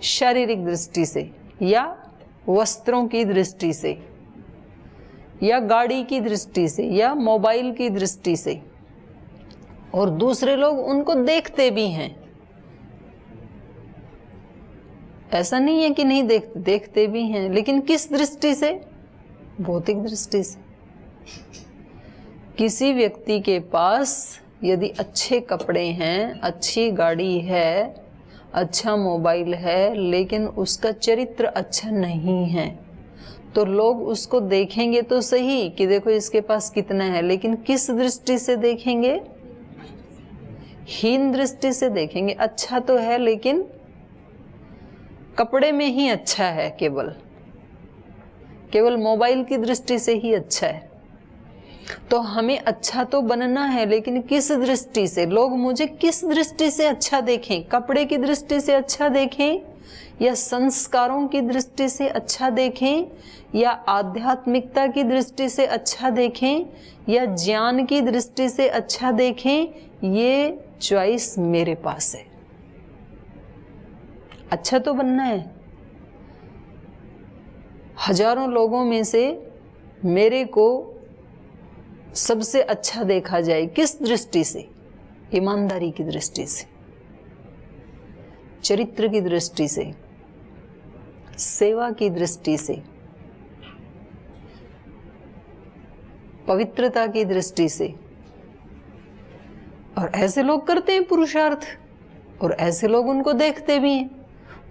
शारीरिक दृष्टि से या वस्त्रों की दृष्टि से या गाड़ी की दृष्टि से या मोबाइल की दृष्टि से, और दूसरे लोग उनको देखते भी हैं। ऐसा नहीं है कि नहीं देखते, देखते भी हैं, लेकिन किस दृष्टि से? भौतिक दृष्टि से। किसी व्यक्ति के पास यदि अच्छे कपड़े हैं, अच्छी गाड़ी है, अच्छा मोबाइल है, लेकिन उसका चरित्र अच्छा नहीं है, तो लोग उसको देखेंगे तो सही कि देखो इसके पास कितना है, लेकिन किस दृष्टि से देखेंगे? हीन दृष्टि से देखेंगे। अच्छा तो है लेकिन कपड़े में ही अच्छा है, केवल मोबाइल की दृष्टि से ही अच्छा है। तो हमें अच्छा तो बनना है, लेकिन किस दृष्टि से? लोग मुझे किस दृष्टि से अच्छा देखें? कपड़े की दृष्टि से अच्छा देखें, या संस्कारों की दृष्टि से अच्छा देखें, या आध्यात्मिकता की दृष्टि से अच्छा देखें, या ज्ञान की दृष्टि से अच्छा देखें? ये चॉइस मेरे पास है। अच्छा तो बनना है। हजारों लोगों में से मेरे को सबसे अच्छा देखा जाए, किस दृष्टि से? ईमानदारी की दृष्टि से, चरित्र की दृष्टि से, सेवा की दृष्टि से, पवित्रता की दृष्टि से। और ऐसे लोग करते हैं पुरुषार्थ, और ऐसे लोग उनको देखते भी हैं।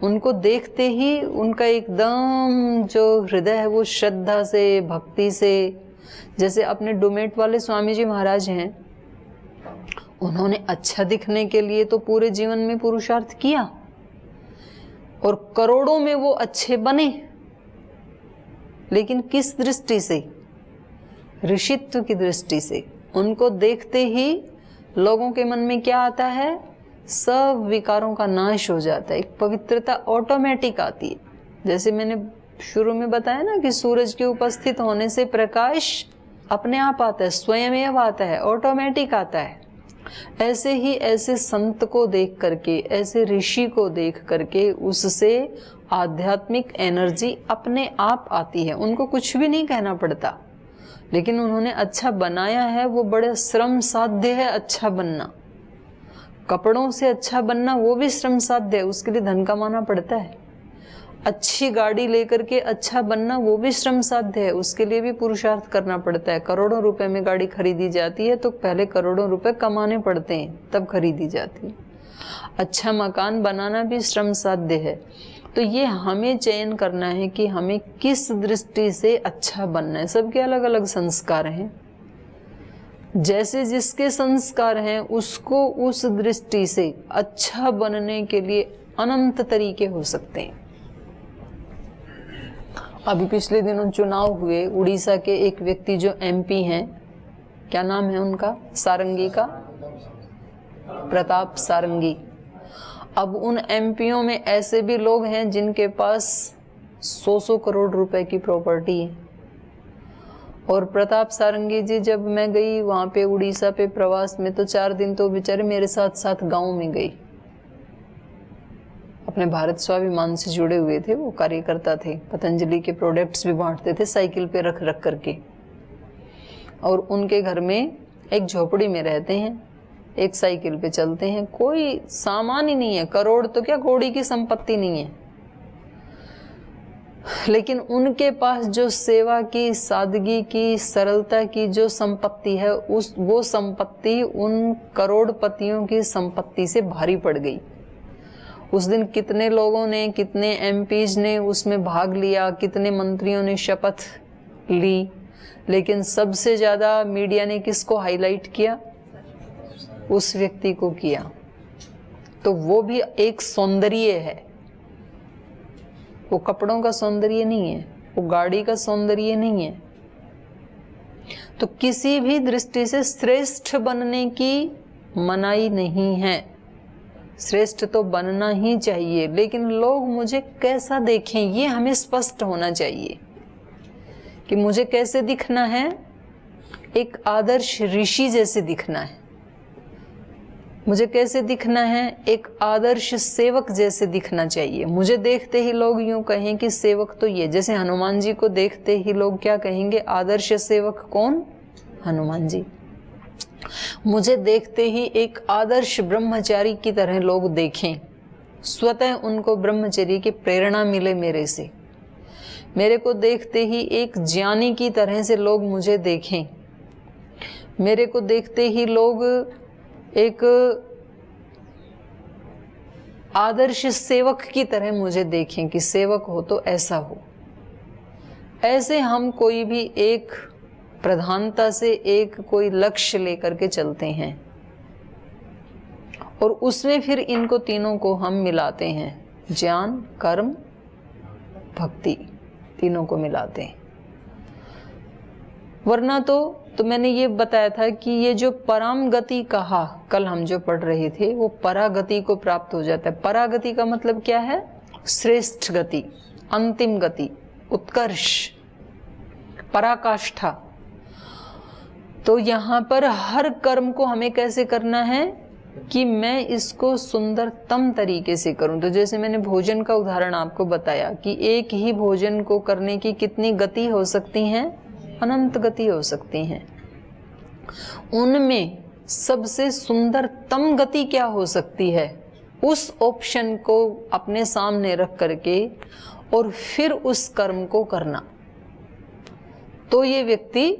उनको देखते ही उनका एकदम जो हृदय है वो श्रद्धा से, भक्ति से, जैसे अपने डोमेट वाले स्वामी जी महाराज हैं, उन्होंने अच्छा दिखने के लिए तो पूरे जीवन में पुरुषार्थ किया, और करोड़ों में वो अच्छे बने, लेकिन किस दृष्टि से? ऋषित्व की दृष्टि से। उनको देखते ही लोगों के मन में क्या आता है? सब विकारों का नाश हो जाता है, एक पवित्रता ऑटोमेटिक आती है। जैसे मैंने शुरू में बताया ना कि सूरज के उपस्थित होने से प्रकाश अपने आप आता है, स्वयं आता है, ऑटोमेटिक आता है। ऐसे ही ऐसे संत को देख करके, ऐसे ऋषि को देख करके, उससे आध्यात्मिक एनर्जी अपने आप आती है। उनको कुछ भी नहीं कहना पड़ता, लेकिन उन्होंने अच्छा बनाया है, वो बड़े श्रम साध्य है अच्छा बनना। कपड़ों से अच्छा बनना वो भी श्रम साध्य है, उसके लिए धन कमाना पड़ता है। अच्छी गाड़ी लेकर के अच्छा बनना वो भी श्रम साध्य है, उसके लिए भी पुरुषार्थ करना पड़ता है। करोड़ों रुपए में गाड़ी खरीदी जाती है तो पहले करोड़ों रुपए कमाने पड़ते हैं, तब खरीदी जाती है। अच्छा मकान बनाना भी श्रम साध्य है। तो ये हमें चयन करना है कि हमें किस दृष्टि से अच्छा बनना है। सबके अलग अलग संस्कार हैं, जैसे जिसके संस्कार हैं उसको उस दृष्टि से अच्छा बनने के लिए अनंत तरीके हो सकते हैं। अभी पिछले दिनों चुनाव हुए, उड़ीसा के एक व्यक्ति जो एमपी हैं, क्या नाम है उनका? सारंगी का, प्रताप सारंगी। अब उन एमपीओं में ऐसे भी लोग हैं जिनके पास 100 करोड़ रुपए की प्रॉपर्टी है। और प्रताप सारंगी जी, जब मैं गई वहाँ पे उड़ीसा पे प्रवास में, तो 4 दिन तो बेचारे मेरे साथ साथ गाँव में गई। अपने भारत स्वाभिमान से जुड़े हुए थे, वो कार्यकर्ता थे, पतंजलि के प्रोडक्ट्स भी बांटते थे साइकिल पे रख रख करके। और उनके घर में एक झोपड़ी में रहते हैं, एक साइकिल पे चलते हैं, कोई सामान ही नहीं है। करोड़ तो क्या, कौड़ी की संपत्ति नहीं है, लेकिन उनके पास जो सेवा की, सादगी की, सरलता की जो संपत्ति है, वो संपत्ति उन करोड़पतियों की संपत्ति से भारी पड़ गई। उस दिन कितने लोगों ने, कितने एमपीज ने उसमें भाग लिया, कितने मंत्रियों ने शपथ ली, लेकिन सबसे ज्यादा मीडिया ने किसको हाईलाइट किया? उस व्यक्ति को किया। तो वो भी एक सौंदर्य है, वो कपड़ों का सौंदर्य नहीं है, वो गाड़ी का सौंदर्य नहीं है। तो किसी भी दृष्टि से श्रेष्ठ बनने की मनाही नहीं है, श्रेष्ठ तो बनना ही चाहिए, लेकिन लोग मुझे कैसा देखें ये हमें स्पष्ट होना चाहिए कि मुझे कैसे दिखना है। एक आदर्श ऋषि जैसे दिखना है, मुझे कैसे दिखना है? एक आदर्श सेवक जैसे दिखना चाहिए। मुझे देखते ही लोग यूं कहें कि सेवक तो ये, जैसे हनुमान जी को देखते ही लोग क्या कहेंगे? आदर्श सेवक कौन? हनुमान जी। मुझे देखते ही एक आदर्श ब्रह्मचारी की तरह लोग देखें, स्वतः उनको ब्रह्मचर्य की प्रेरणा मिले मेरे से। मेरे को देखते ही एक ज्ञानी की तरह से लोग मुझे देखें। मेरे को देखते ही लोग एक आदर्श सेवक की तरह मुझे देखें कि सेवक हो तो ऐसा हो। ऐसे हम कोई भी एक प्रधानता से एक कोई लक्ष्य लेकर के चलते हैं और उसमें फिर इनको तीनों को हम मिलाते हैं, ज्ञान, कर्म, भक्ति, तीनों को मिलाते हैं। वरना तो मैंने ये बताया था कि ये जो पराम गति कहा कल हम जो पढ़ रहे थे, वो परागति को प्राप्त हो जाता है। परागति का मतलब क्या है? श्रेष्ठ गति, अंतिम गति, उत्कर्ष, पराकाष्ठा। तो यहाँ पर हर कर्म को हमें कैसे करना है कि मैं इसको सुंदरतम तरीके से करूं। तो जैसे मैंने भोजन का उदाहरण आपको बताया कि एक ही भोजन को करने की कितनी गति हो सकती हैं? अनंत गति हो सकती हैं। उनमें सबसे सुंदरतम गति क्या हो सकती है? उस ऑप्शन को अपने सामने रख करके और फिर उस कर्म को करना, तो ये व्यक्ति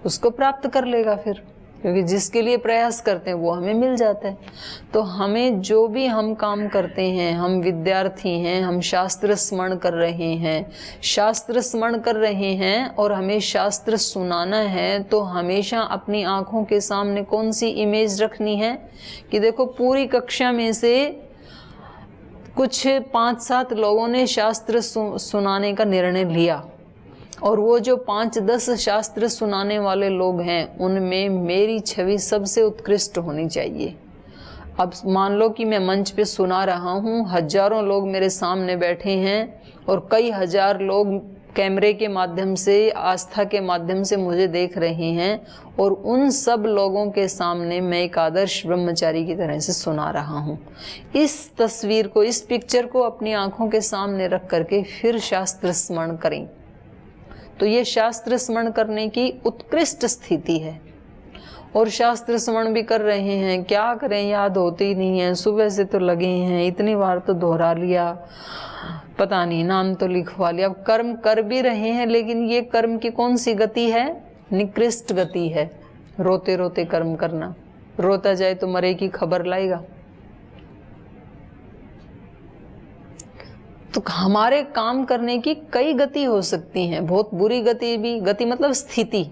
उसको प्राप्त कर लेगा फिर, क्योंकि जिसके लिए प्रयास करते हैं वो हमें मिल जाता है। तो हमें जो भी हम काम करते हैं, हम विद्यार्थी हैं, हम शास्त्र स्मरण कर रहे हैं, शास्त्र स्मरण कर रहे हैं और हमें शास्त्र सुनाना है, तो हमेशा अपनी आंखों के सामने कौन सी इमेज रखनी है कि देखो पूरी कक्षा में से कुछ 5-7 लोगों ने शास्त्र सुनाने का निर्णय लिया और वो जो 5-10 शास्त्र सुनाने वाले लोग हैं उनमें मेरी छवि सबसे उत्कृष्ट होनी चाहिए। अब मान लो कि मैं मंच पे सुना रहा हूँ, हजारों लोग मेरे सामने बैठे हैं और कई हजार लोग कैमरे के माध्यम से, आस्था के माध्यम से मुझे देख रहे हैं और उन सब लोगों के सामने मैं एक आदर्श ब्रह्मचारी की तरह से सुना रहा हूँ। इस तस्वीर को, इस पिक्चर को अपनी आंखों के सामने रख करके फिर शास्त्र स्मरण करें, तो ये शास्त्र स्मरण करने की उत्कृष्ट स्थिति है। और शास्त्र स्मरण भी कर रहे हैं, क्या करें, याद होती नहीं है, सुबह से तो लगे हैं, इतनी बार तो दोहरा लिया, पता नहीं नाम तो लिखवा लिया। अब कर्म कर भी रहे हैं, लेकिन ये कर्म की कौन सी गति है? निकृष्ट गति है। रोते रोते कर्म करना, रोता जाए तो मरे की खबर लाएगा। तो हमारे काम करने की कई गति हो सकती हैं, बहुत बुरी गति भी, गति मतलब स्थिति,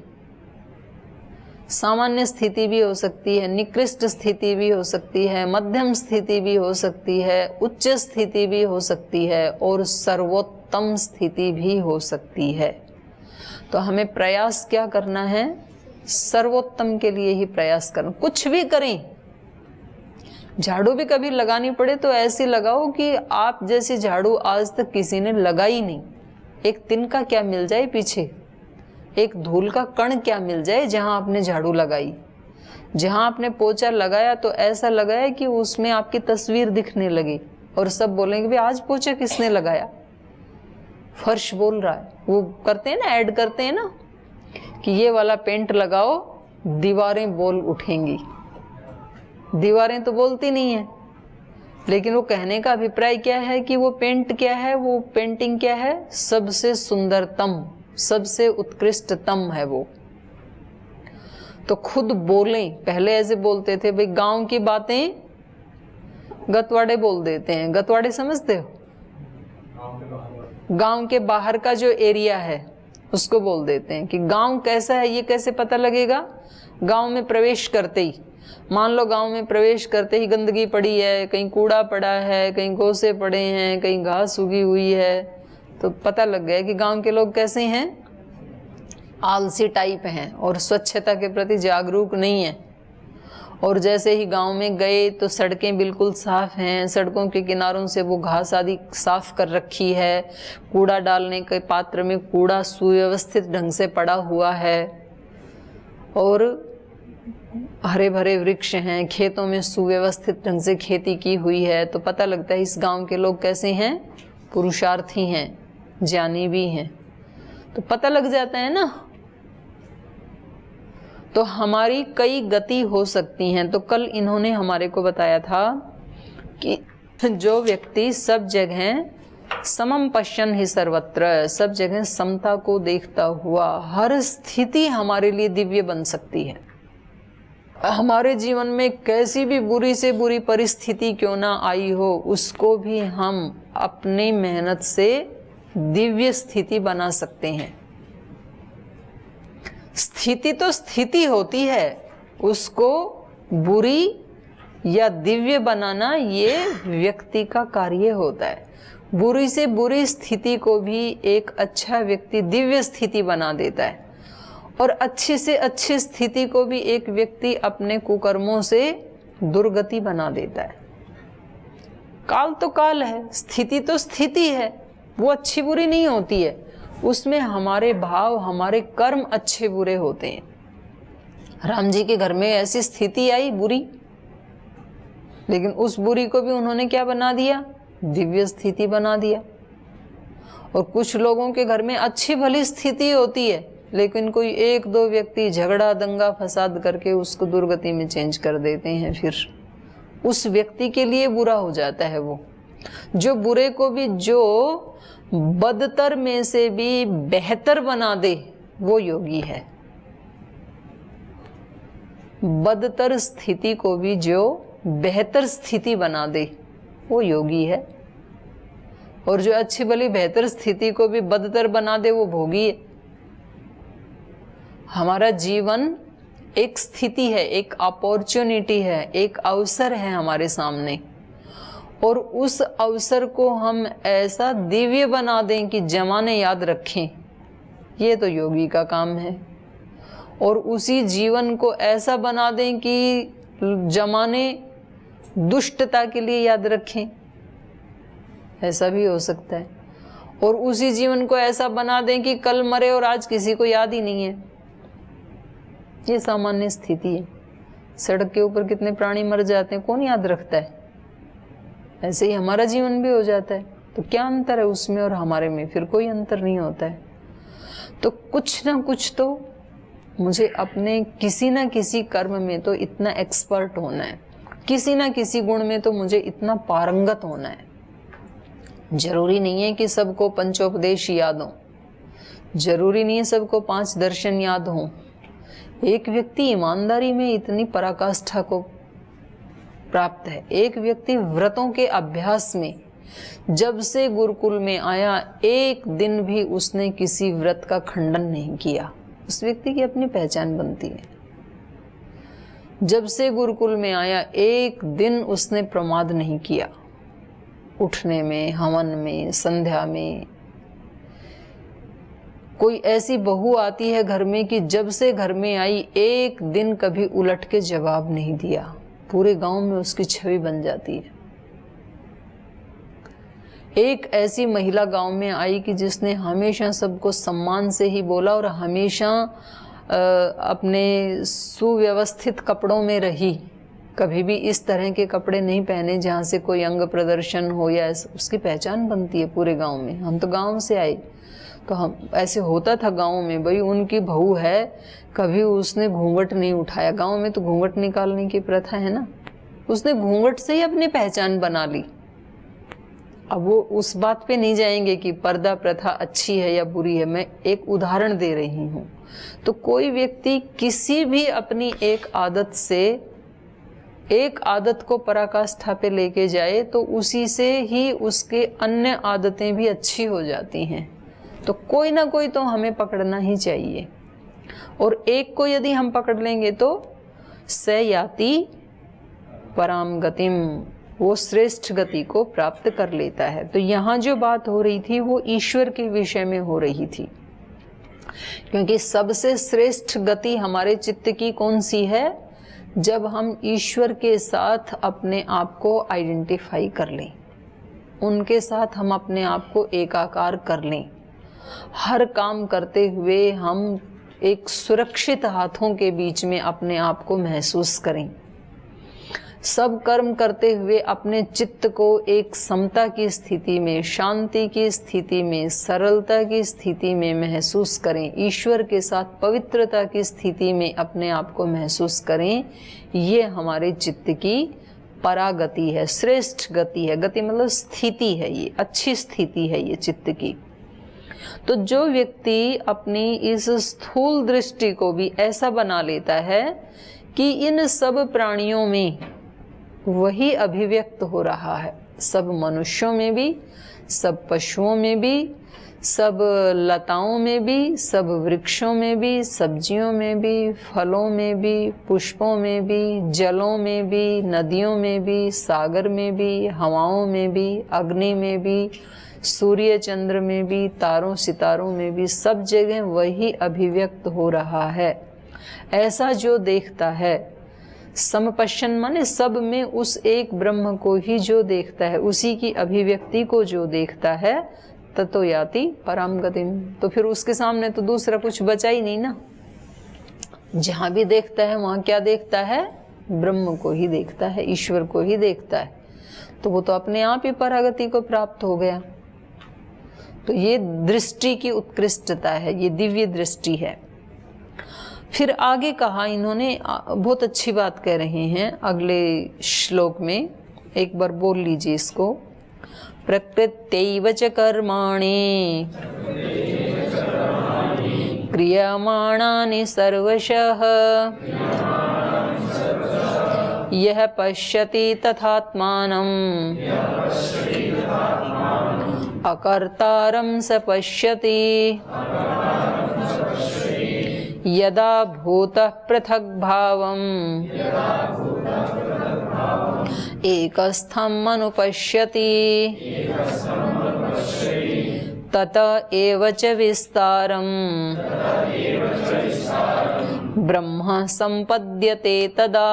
सामान्य स्थिति भी हो सकती है, निकृष्ट स्थिति भी हो सकती है, मध्यम स्थिति भी हो सकती है, उच्च स्थिति भी हो सकती है और सर्वोत्तम स्थिति भी हो सकती है। तो हमें प्रयास क्या करना है? सर्वोत्तम के लिए ही प्रयास करना। कुछ भी करें, झाड़ू भी कभी लगानी पड़े तो ऐसी लगाओ कि आप जैसी झाड़ू आज तक किसी ने लगाई नहीं। एक तिनका क्या मिल जाए पीछे, एक धूल का कण क्या मिल जाए जहां आपने झाड़ू लगाई, जहां आपने पोछा लगाया तो ऐसा लगाया कि उसमें आपकी तस्वीर दिखने लगी और सब बोलेंगे भाई आज पोछा किसने लगाया? फर्श बोल रहा है। वो करते हैं ना, ऐड करते हैं ना कि ये वाला पेंट लगाओ, दीवारें बोल उठेंगी। दीवारें तो बोलती नहीं है, लेकिन वो कहने का अभिप्राय क्या है कि वो पेंट क्या है, वो पेंटिंग क्या है? सबसे सुंदरतम, सबसे उत्कृष्टतम है वो। तो खुद बोलें। पहले ऐसे बोलते थे भाई गांव की बातें गतवाड़े बोल देते हैं। गतवाड़े समझते हो? गांव के बाहर का जो एरिया है उसको बोल देते हैं कि गांव कैसा है ये कैसे पता लगेगा? गांव में प्रवेश करते ही, मान लो गांव में प्रवेश करते ही गंदगी पड़ी है, कहीं कूड़ा पड़ा है, कहीं गोसे पड़े हैं, कहीं घास उगी हुई है, तो पता लग गया कि गांव के लोग कैसे हैं? आलसी टाइप हैं और स्वच्छता के प्रति जागरूक नहीं है। और जैसे ही गांव में गए तो सड़कें बिल्कुल साफ हैं, सड़कों के किनारों से वो घास आदि साफ कर रखी है, कूड़ा डालने के पात्र में कूड़ा सुव्यवस्थित ढंग से पड़ा हुआ है और हरे भरे वृक्ष हैं, खेतों में सुव्यवस्थित ढंग से खेती की हुई है, तो पता लगता है इस गांव के लोग कैसे हैं, पुरुषार्थी हैं, ज्ञानी भी हैं, तो पता लग जाता है ना। तो हमारी कई गति हो सकती हैं। तो कल इन्होंने हमारे को बताया था कि जो व्यक्ति सब जगह समम पश्यन ही सर्वत्र, सब जगह समता को देखता हुआ, हर स्थिति हमारे लिए दिव्य बन सकती है। हमारे जीवन में कैसी भी बुरी से बुरी परिस्थिति क्यों ना आई हो, उसको भी हम अपनी मेहनत से दिव्य स्थिति बना सकते हैं। स्थिति तो स्थिति होती है, उसको बुरी या दिव्य बनाना ये व्यक्ति का कार्य होता है। बुरी से बुरी स्थिति को भी एक अच्छा व्यक्ति दिव्य स्थिति बना देता है, और अच्छी से अच्छी स्थिति को भी एक व्यक्ति अपने कुकर्मों से दुर्गति बना देता है। काल तो काल है, स्थिति तो स्थिति है, वो अच्छी बुरी नहीं होती है, उसमें हमारे भाव, हमारे कर्म अच्छे बुरे होते हैं। राम जी के घर में ऐसी स्थिति आई बुरी, लेकिन उस बुरी को भी उन्होंने क्या बना दिया, दिव्य स्थिति बना दिया। और कुछ लोगों के घर में अच्छी भली स्थिति होती है, लेकिन कोई एक दो व्यक्ति झगड़ा दंगा फसाद करके उसको दुर्गति में चेंज कर देते हैं, फिर उस व्यक्ति के लिए बुरा हो जाता है। वो जो बुरे को भी जो बदतर में से भी बेहतर बना दे, वो योगी है। बदतर स्थिति को भी जो बेहतर स्थिति बना दे, वो योगी है। और जो अच्छी भली बेहतर स्थिति को भी बदतर बना दे, वो भोगी है। हमारा जीवन एक स्थिति है, एक अपॉर्चुनिटी है, एक अवसर है हमारे सामने, और उस अवसर को हम ऐसा दिव्य बना दें कि जमाने याद रखें, ये तो योगी का काम है। और उसी जीवन को ऐसा बना दें कि जमाने दुष्टता के लिए याद रखें, ऐसा भी हो सकता है। और उसी जीवन को ऐसा बना दें कि कल मरे और आज किसी को याद ही नहीं है, ये सामान्य स्थिति है। सड़क के ऊपर कितने प्राणी मर जाते हैं, कौन याद रखता है। ऐसे ही हमारा जीवन भी हो जाता है। तो क्या अंतर है उसमें और हमारे में? फिर कोई अंतर नहीं होता है। तो कुछ ना कुछ तो मुझे अपने किसी ना किसी कर्म में तो इतना एक्सपर्ट होना है, किसी ना किसी गुण में तो मुझे इतना पारंगत होना है। जरूरी नहीं है कि सबको पंचोपदेश याद हो, जरूरी नहीं है सबको 5 दर्शन याद हों। एक व्यक्ति ईमानदारी में इतनी पराकाष्ठा को प्राप्त है, एक व्यक्ति व्रतों के अभ्यास में जब से गुरुकुल में आया, एक दिन भी उसने किसी व्रत का खंडन नहीं किया, उस व्यक्ति की अपनी पहचान बनती है। जब से गुरुकुल में आया, एक दिन उसने प्रमाद नहीं किया, उठने में, हवन में, संध्या में। कोई ऐसी बहू आती है घर में कि जब से घर में आई, एक दिन कभी उलट के जवाब नहीं दिया, पूरे गांव में उसकी छवि बन जाती है। एक ऐसी महिला गांव में आई कि जिसने हमेशा सबको सम्मान से ही बोला और हमेशा अपने सुव्यवस्थित कपड़ों में रही, कभी भी इस तरह के कपड़े नहीं पहने जहाँ से कोई अंग प्रदर्शन हो या उसकी पहचान बनती है पूरे गांव में। हम तो गांव से आए, तो हम ऐसे होता था गांव में, भाई उनकी बहू है, कभी उसने घूंघट नहीं उठाया। गांव में तो घूंघट निकालने की प्रथा है ना, उसने घूंघट से ही अपनी पहचान बना ली। अब वो उस बात पे नहीं जाएंगे कि पर्दा प्रथा अच्छी है या बुरी है, मैं एक उदाहरण दे रही हूँ। तो कोई व्यक्ति किसी भी अपनी एक आदत से एक आदत को पराकाष्ठा पे लेके जाए, तो उसी से ही उसके अन्य आदतें भी अच्छी हो जाती हैं। तो कोई ना कोई तो हमें पकड़ना ही चाहिए, और एक को यदि हम पकड़ लेंगे तो स याति पराम गतिम, वो श्रेष्ठ गति को प्राप्त कर लेता है। तो यहाँ जो बात हो रही थी वो ईश्वर के विषय में हो रही थी, क्योंकि सबसे श्रेष्ठ गति हमारे चित्त की कौन सी है? जब हम ईश्वर के साथ अपने आप को आइडेंटिफाई कर लें, उनके साथ हम अपने आप को एकाकार कर लें। हर काम करते हुए हम एक सुरक्षित हाथों के बीच में अपने आप को महसूस करें। सब कर्म करते हुए अपने चित्त को एक समता की स्थिति में, शांति की स्थिति में, सरलता की स्थिति में महसूस करें। ईश्वर के साथ पवित्रता की स्थिति में अपने आप को महसूस करें। ये हमारे चित्त की परागति है, श्रेष्ठ गति है। गति मतलब स्थिति है, ये अच्छी स्थिति है ये चित्त की। तो जो व्यक्ति अपनी इस स्थूल दृष्टि को भी ऐसा बना लेता है कि इन सब प्राणियों में वही अभिव्यक्त हो रहा है, सब मनुष्यों में भी, सब पशुओं में भी, सब लताओं में भी, सब वृक्षों में भी, सब्जियों में भी, फलों में भी, पुष्पों में भी, जलों में भी, नदियों में भी, सागर में भी, हवाओं में भी, अग्नि में भी, सूर्य चंद्र में भी, तारों सितारों में भी, सब जगह वही अभिव्यक्त हो रहा है। ऐसा जो देखता है, समपश्यन माने सब में उस एक ब्रह्म को ही जो देखता है, उसी की अभिव्यक्ति को जो देखता है, ततो याति पराम गतिम। तो फिर उसके सामने तो दूसरा कुछ बचा ही नहीं ना। जहां भी देखता है वहां क्या देखता है? ब्रह्म को ही देखता है, ईश्वर को ही देखता है। तो वो तो अपने आप ही परागति को प्राप्त हो गया। तो ये दृष्टि की उत्कृष्टता है, ये दिव्य दृष्टि है। फिर आगे कहा इन्होंने, बहुत अच्छी बात कह रहे हैं अगले श्लोक में, एक बार बोल लीजिए इसको। प्रकृत्यैव च कर्माणि क्रियमाणानि सर्वशः यः पश्यति तथात्मानम् अकर्तारं स पश्यति यदा भूतः पृथक् भावम् एकस्थम् अनुपश्यति तत एव च विस्तारम् ब्रह्म संपद्यते तदा।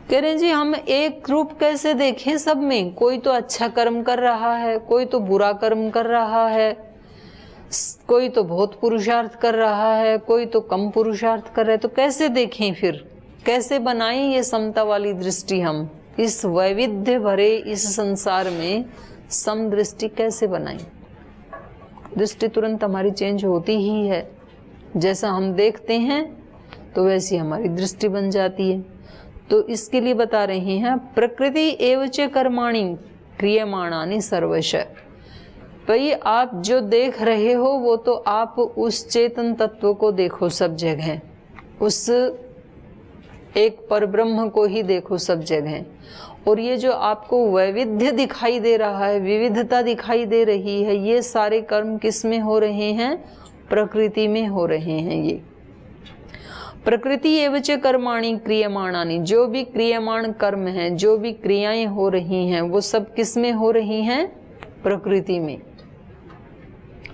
कह रहे जी हम एक रूप कैसे देखें सब में? कोई तो अच्छा कर्म कर रहा है, कोई तो बुरा कर्म कर रहा है, कोई तो बहुत पुरुषार्थ कर रहा है, कोई तो कम पुरुषार्थ कर रहा है। तो कैसे देखें फिर? कैसे बनाएं ये समता वाली दृष्टि? हम इस वैविध्य भरे इस संसार में सम दृष्टि कैसे बनाएं? दृष्टि तुरंत हमारी चेंज होती ही है। जैसा हम देखते हैं तो वैसी हमारी दृष्टि बन जाती है। तो इसके लिए बता रहे हैं प्रकृति एव च कर्माणि क्रियमाणानि सर्वशः। भाई आप जो देख रहे हो वो तो आप उस चेतन तत्व को देखो सब जगह, उस एक परब्रह्म को ही देखो सब जगह। और ये जो आपको वैविध्य दिखाई दे रहा है, विविधता दिखाई दे रही है, ये सारे कर्म किस में हो रहे हैं? प्रकृति में हो रहे हैं। ये प्रकृति एव च कर्माणि क्रियमाणानि, जो भी क्रियमाण कर्म हैं, जो भी क्रियाएं हो रही हैं, वो सब किस में हो रही हैं? प्रकृति में,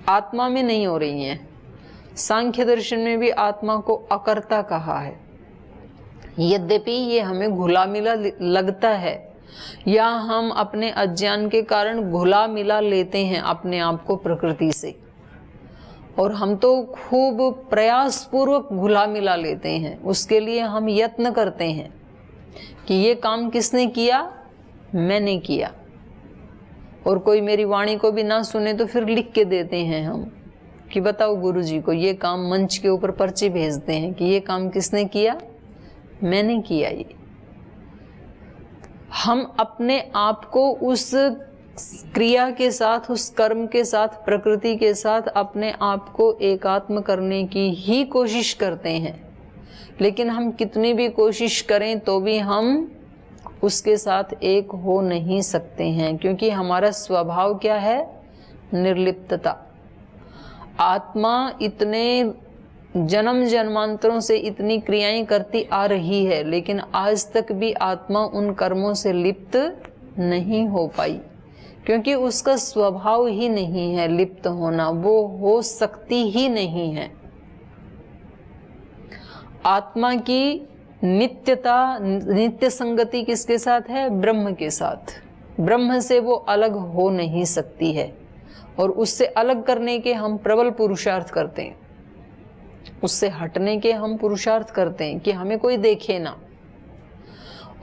आत्मा में नहीं हो रही हैं। सांख्य दर्शन में भी आत्मा को अकर्ता कहा है। यद्यपि ये हमें घुला मिला लगता है, या हम अपने अज्ञान के कारण घुला मिला लेते हैं अपने आप को प्रकृति से, और हम तो खूब प्रयास पूर्वक घुला मिला लेते हैं। उसके लिए हम यत्न करते हैं कि ये काम किसने किया? मैंने किया। और कोई मेरी वाणी को भी ना सुने तो फिर लिख के देते हैं हम कि बताओ गुरुजी को ये काम, मंच के ऊपर पर्ची भेजते हैं कि ये काम किसने किया? मैंने किया। ये हम अपने आप को उस क्रिया के साथ, उस कर्म के साथ, प्रकृति के साथ अपने आप को एकात्म करने की ही कोशिश करते हैं। लेकिन हम कितनी भी कोशिश करें तो भी हम उसके साथ एक हो नहीं सकते हैं, क्योंकि हमारा स्वभाव क्या है? निर्लिप्तता। आत्मा इतने जन्म जन्मांतरों से इतनी क्रियाएं करती आ रही है, लेकिन आज तक भी आत्मा उन कर्मों से लिप्त नहीं हो पाई, क्योंकि उसका स्वभाव ही नहीं है लिप्त होना, वो हो सकती ही नहीं है। आत्मा की नित्यता, नित्य संगति किसके साथ है? ब्रह्म के साथ। ब्रह्म से वो अलग हो नहीं सकती है। और उससे अलग करने के हम प्रबल पुरुषार्थ करते हैं, उससे हटने के हम पुरुषार्थ करते हैं कि हमें कोई देखे ना।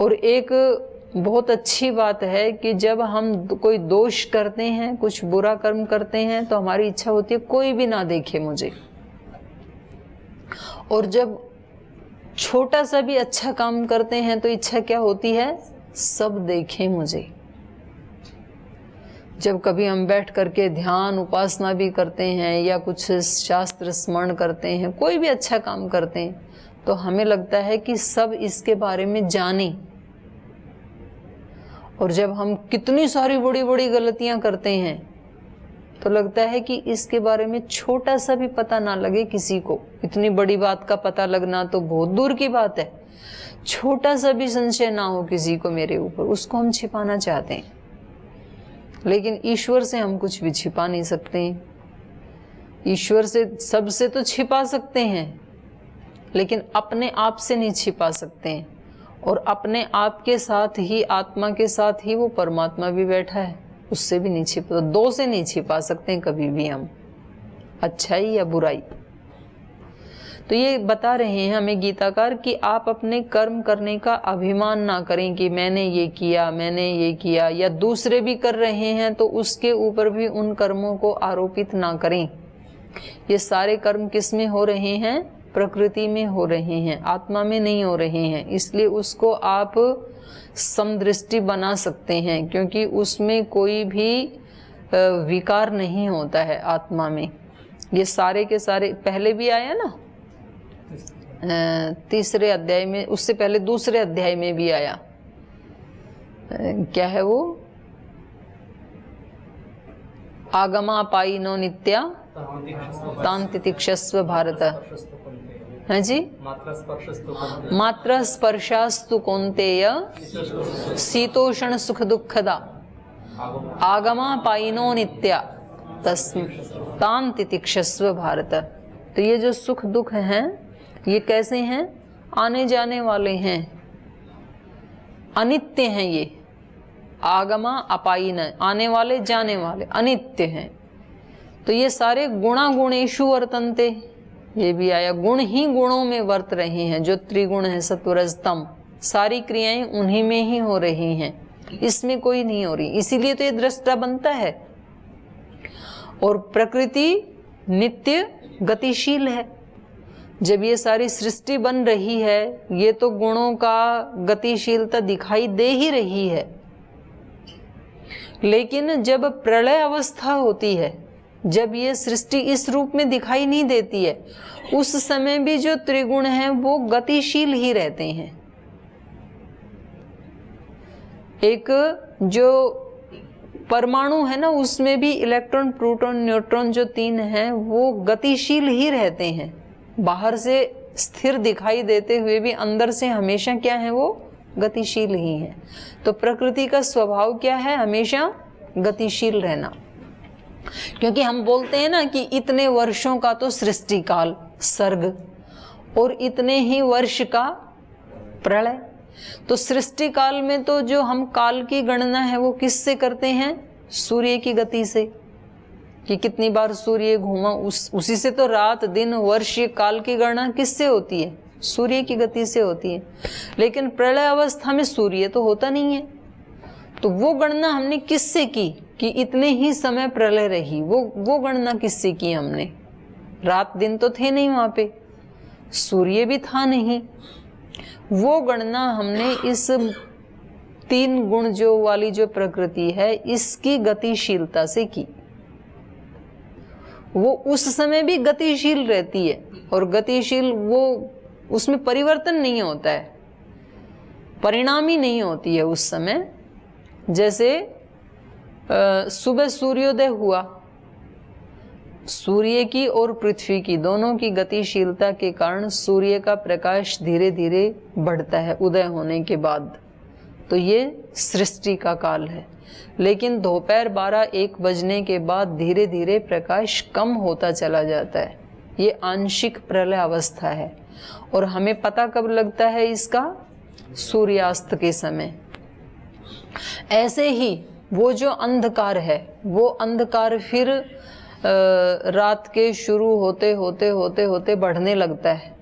और एक बहुत अच्छी बात है कि जब हम कोई दोष करते हैं, कुछ बुरा कर्म करते हैं, तो हमारी इच्छा होती है कोई भी ना देखे मुझे। और जब छोटा सा भी अच्छा काम करते हैं तो इच्छा क्या होती है, सब देखें मुझे। जब कभी हम बैठ करके ध्यान उपासना भी करते हैं या कुछ शास्त्र स्मरण करते हैं, कोई भी अच्छा काम करते हैं, तो हमें लगता है कि सब इसके बारे में जाने। और जब हम कितनी सारी बड़ी बड़ी गलतियां करते हैं तो लगता है कि इसके बारे में छोटा सा भी पता ना लगे किसी को। इतनी बड़ी बात का पता लगना तो बहुत दूर की बात है, छोटा सा भी संशय ना हो किसी को मेरे ऊपर, उसको हम छिपाना चाहते हैं। लेकिन ईश्वर से हम कुछ भी छिपा नहीं सकते। ईश्वर से सबसे तो छिपा सकते हैं, लेकिन अपने आप से नहीं छिपा सकते हैं। और अपने आप के साथ ही, आत्मा के साथ ही वो परमात्मा भी बैठा है, उससे भी नहीं छिपा। तो दो से नहीं छिपा सकते हैं कभी भी हम, अच्छाई या बुराई। तो ये बता रहे हैं हमें गीताकार कि आप अपने कर्म करने का अभिमान ना करें कि मैंने ये किया, मैंने ये किया, या दूसरे भी कर रहे हैं तो उसके ऊपर भी उन कर्मों को आरोपित ना करें। ये सारे कर्म किस में हो रहे हैं, प्रकृति में हो रहे हैं, आत्मा में नहीं हो रहे हैं। इसलिए उसको आप समदृष्टि बना सकते हैं, क्योंकि उसमें कोई भी विकार नहीं होता है आत्मा में। ये सारे के सारे पहले भी आया ना, तीसरे अध्याय में, उससे पहले दूसरे अध्याय में भी आया। क्या है वो, आगमा पाइनो नित्या तान तितिक्षस्व भारत। हाँ जी, मात्र स्पर्शास्तु कौन्तेय शीतोषण सुख दुखदा आगमा पाइनो नित्या तान तितिक्षस्व भारत। तो ये जो सुख दुख हैं, ये कैसे हैं, आने जाने वाले हैं, अनित्य हैं। ये आगमा अपायिन, आने वाले जाने वाले, अनित्य हैं। तो ये सारे गुणा गुणेषु वर्तन्ते, ये भी आया, गुण ही गुणों में वर्त रहे हैं। जो त्रिगुण है सत्वरजतम, सारी क्रियाएं उन्हीं में ही हो रही हैं, इसमें कोई नहीं हो रही। इसीलिए तो ये दृष्टा बनता है। और प्रकृति नित्य गतिशील है। जब ये सारी सृष्टि बन रही है, ये तो गुणों का गतिशीलता दिखाई दे ही रही है। लेकिन जब प्रलय अवस्था होती है, जब ये सृष्टि इस रूप में दिखाई नहीं देती है, उस समय भी जो त्रिगुण हैं वो गतिशील ही रहते हैं। एक जो परमाणु है ना, उसमें भी इलेक्ट्रॉन, प्रोटॉन, न्यूट्रॉन जो तीन हैं वो गतिशील ही रहते हैं। बाहर से स्थिर दिखाई देते हुए भी अंदर से हमेशा क्या है, वो गतिशील ही है। तो प्रकृति का स्वभाव क्या है, हमेशा गतिशील रहना। क्योंकि हम बोलते हैं ना कि इतने वर्षों का तो सृष्टि काल, सर्ग, और इतने ही वर्ष का प्रलय। तो सृष्टि काल में तो जो हम काल की गणना है वो किससे करते हैं, सूर्य की गति से, कि कितनी बार सूर्य घूमा, उसी से तो रात दिन वर्ष काल की गणना किससे होती है, सूर्य की गति से होती है। लेकिन प्रलय अवस्था में सूर्य तो होता नहीं है, तो वो गणना हमने किससे की कि इतने ही समय प्रलय रही, वो गणना किससे की हमने। रात दिन तो थे नहीं वहां पे, सूर्य भी था नहीं, वो गणना हमने इस तीन गुण जो वाली जो प्रकृति है इसकी गतिशीलता से की। वो उस समय भी गतिशील रहती है, और गतिशील वो, उसमें परिवर्तन नहीं होता है, परिणामी नहीं होती है उस समय। जैसे सुबह सूर्योदय हुआ, सूर्य की और पृथ्वी की दोनों की गतिशीलता के कारण सूर्य का प्रकाश धीरे धीरे बढ़ता है उदय होने के बाद, तो ये सृष्टि का काल है। लेकिन दोपहर 12-1 बजने के बाद धीरे धीरे प्रकाश कम होता चला जाता है, ये आंशिक प्रलय अवस्था है। और हमें पता कब लगता है इसका, सूर्यास्त के समय। ऐसे ही वो जो अंधकार है वो अंधकार फिर रात के शुरू होते होते होते होते बढ़ने लगता है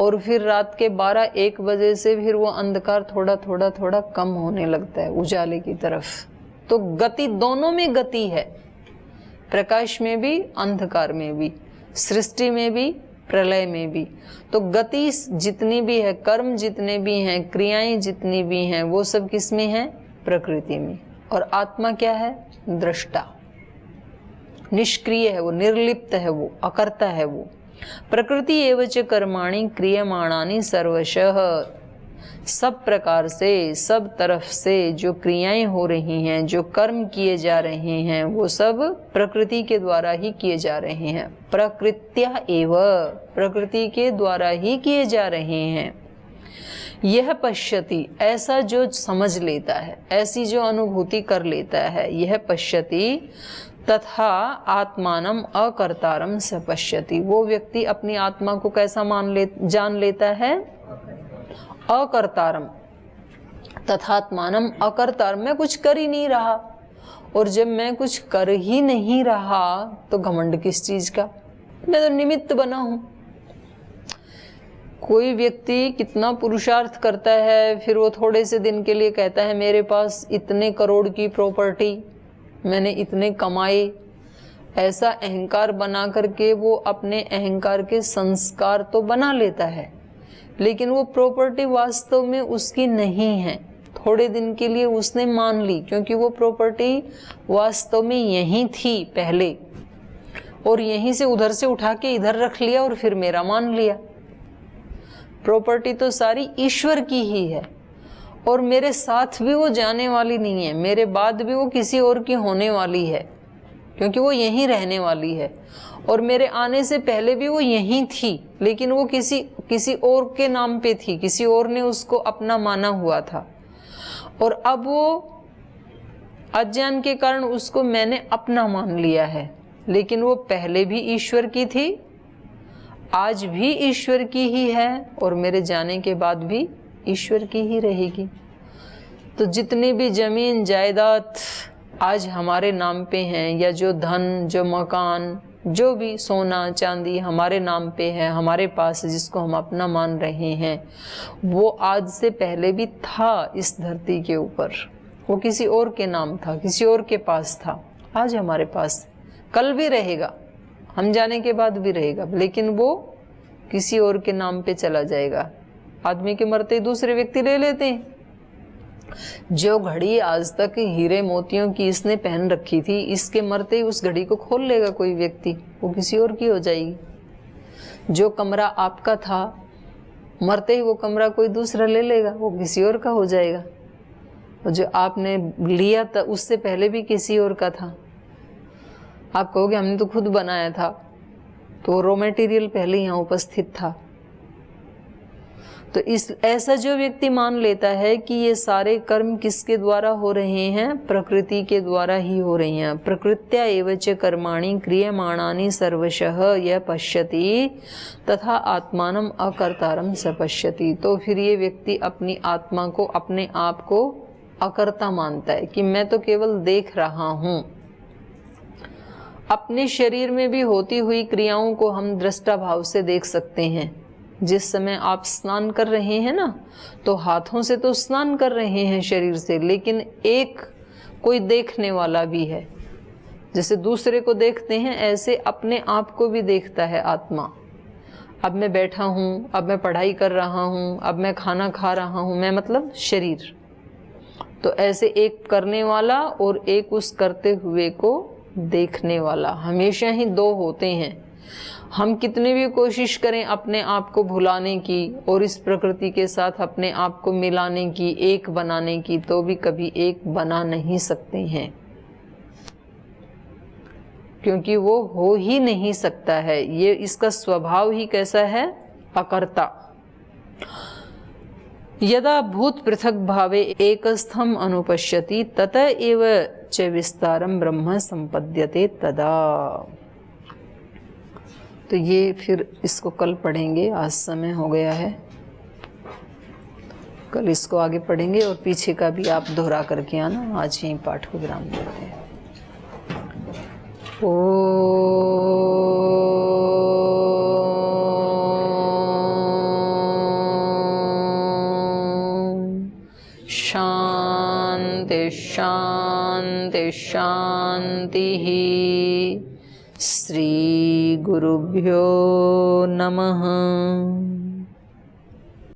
और फिर रात के 12-1 बजे से फिर वो अंधकार थोड़ा थोड़ा थोड़ा कम होने लगता है उजाले की तरफ। तो गति, दोनों में गति है, प्रकाश में भी अंधकार में भी, सृष्टि में भी प्रलय में भी। तो गति जितनी भी है, कर्म जितने भी हैं, क्रियाएं जितनी भी हैं, वो सब किस में है? प्रकृति में। और आत्मा क्या है? दृष्टा, निष्क्रिय है वो, निर्लिप्त है वो, अकर्ता है वो। प्रकृति एव च कर्माणि क्रियमाणानि सर्वशः, सब प्रकार से, सब तरफ से जो क्रियाएं हो रही हैं, जो कर्म किए जा रहे हैं, वो सब प्रकृति के द्वारा ही किए जा रहे हैं। प्रकृत्या एव, प्रकृति के द्वारा ही किए जा रहे हैं। यह पश्यति, ऐसा जो समझ लेता है, ऐसी जो अनुभूति कर लेता है, यह पश्यति तथा आत्मानम अकर्तारम स पश्यति, वो व्यक्ति अपनी आत्मा को कैसा जान लेता है? अकर्तारम, तथात्मानम अकर्तार, मैं कुछ कर ही नहीं रहा। और जब मैं कुछ कर ही नहीं रहा तो घमंड किस चीज का? मैं तो निमित्त बना हूं। कोई व्यक्ति कितना पुरुषार्थ करता है, फिर वो थोड़े से दिन के लिए कहता है मेरे पास इतने करोड़ की प्रॉपर्टी, मैंने इतने कमाए, ऐसा अहंकार बना करके वो अपने अहंकार के संस्कार तो बना लेता है, लेकिन वो प्रॉपर्टी वास्तव में उसकी नहीं है। थोड़े दिन के लिए उसने मान ली, क्योंकि वो प्रॉपर्टी वास्तव में यहीं थी पहले, और यहीं से उधर से उठा के इधर रख लिया और फिर मेरा मान लिया। प्रॉपर्टी तो सारी ईश्वर की ही है, और मेरे साथ भी वो जाने वाली नहीं है, मेरे बाद भी वो किसी और की होने वाली है, क्योंकि वो यहीं रहने वाली है। और मेरे आने से पहले भी वो यहीं थी, लेकिन वो किसी और के नाम पे थी, किसी और ने उसको अपना माना हुआ था, और अब वो अज्ञान के कारण उसको मैंने अपना मान लिया है। लेकिन वो पहले भी ईश्वर की थी, आज भी ईश्वर की ही है, और मेरे जाने के बाद भी ईश्वर की ही रहेगी। तो जितनी भी जमीन जायदाद आज हमारे नाम पे हैं, या जो धन, जो मकान, जो भी सोना चांदी हमारे नाम पे है, हमारे पास, जिसको हम अपना मान रहे हैं, वो आज से पहले भी था इस धरती के ऊपर। वो किसी और के नाम था, किसी और के पास था, आज हमारे पास, कल भी रहेगा, हम जाने के बाद भी रहेगा, लेकिन वो किसी और के नाम पे चला जाएगा। आदमी के मरते ही दूसरे व्यक्ति ले लेते हैं। जो घड़ी आज तक हीरे मोतियों की इसने पहन रखी थी, इसके मरते ही उस घड़ी को खोल लेगा कोई व्यक्ति, वो किसी और की हो जाएगी। जो कमरा आपका था, मरते ही वो कमरा कोई दूसरा ले लेगा, वो किसी और का हो जाएगा। और जो आपने लिया था उससे पहले भी किसी और का था। आप कहोगे हमने तो खुद बनाया था, तो रॉ मटेरियल पहले यहाँ उपस्थित था। तो ऐसा जो व्यक्ति मान लेता है कि ये सारे कर्म किसके द्वारा हो रहे हैं? प्रकृति के द्वारा ही हो रही हैं। प्रकृत्या एव च कर्माणि क्रियमाणानि सर्वशः यह पश्यति तथा आत्मानम अकर्तारम स पश्यति। तो फिर ये व्यक्ति अपनी आत्मा को, अपने आप को अकर्ता मानता है कि मैं तो केवल देख रहा हूँ। अपने शरीर में भी होती हुई क्रियाओं को हम दृष्टा भाव से देख सकते हैं। जिस समय आप स्नान कर रहे हैं ना, तो हाथों से तो स्नान कर रहे हैं शरीर से, लेकिन एक कोई देखने वाला भी है। जैसे दूसरे को देखते हैं, ऐसे अपने आप को भी देखता है आत्मा। अब मैं बैठा हूँ, अब मैं पढ़ाई कर रहा हूँ, अब मैं खाना खा रहा हूँ, मैं मतलब शरीर। तो ऐसे एक करने वाला और एक उस करते हुए को देखने वाला, हमेशा ही दो होते हैं। हम कितनी भी कोशिश करें अपने आप को भुलाने की और इस प्रकृति के साथ अपने आप को मिलाने की, एक बनाने की, तो भी कभी एक बना नहीं सकते हैं, क्योंकि वो हो ही नहीं सकता है। ये इसका स्वभाव ही कैसा है? अकर्ता। यदा भूत पृथक भावे एकस्थम अनुपश्यति तत एव च विस्तारम ब्रह्म संपद्यते तदा। तो ये फिर इसको कल पढ़ेंगे, आज समय हो गया है। कल इसको आगे पढ़ेंगे और पीछे का भी आप दोहरा करके आना। आज यहीं पाठ को विराम देते हैं। शांति शांति शांति। श्री गुरुभ्यो नमः।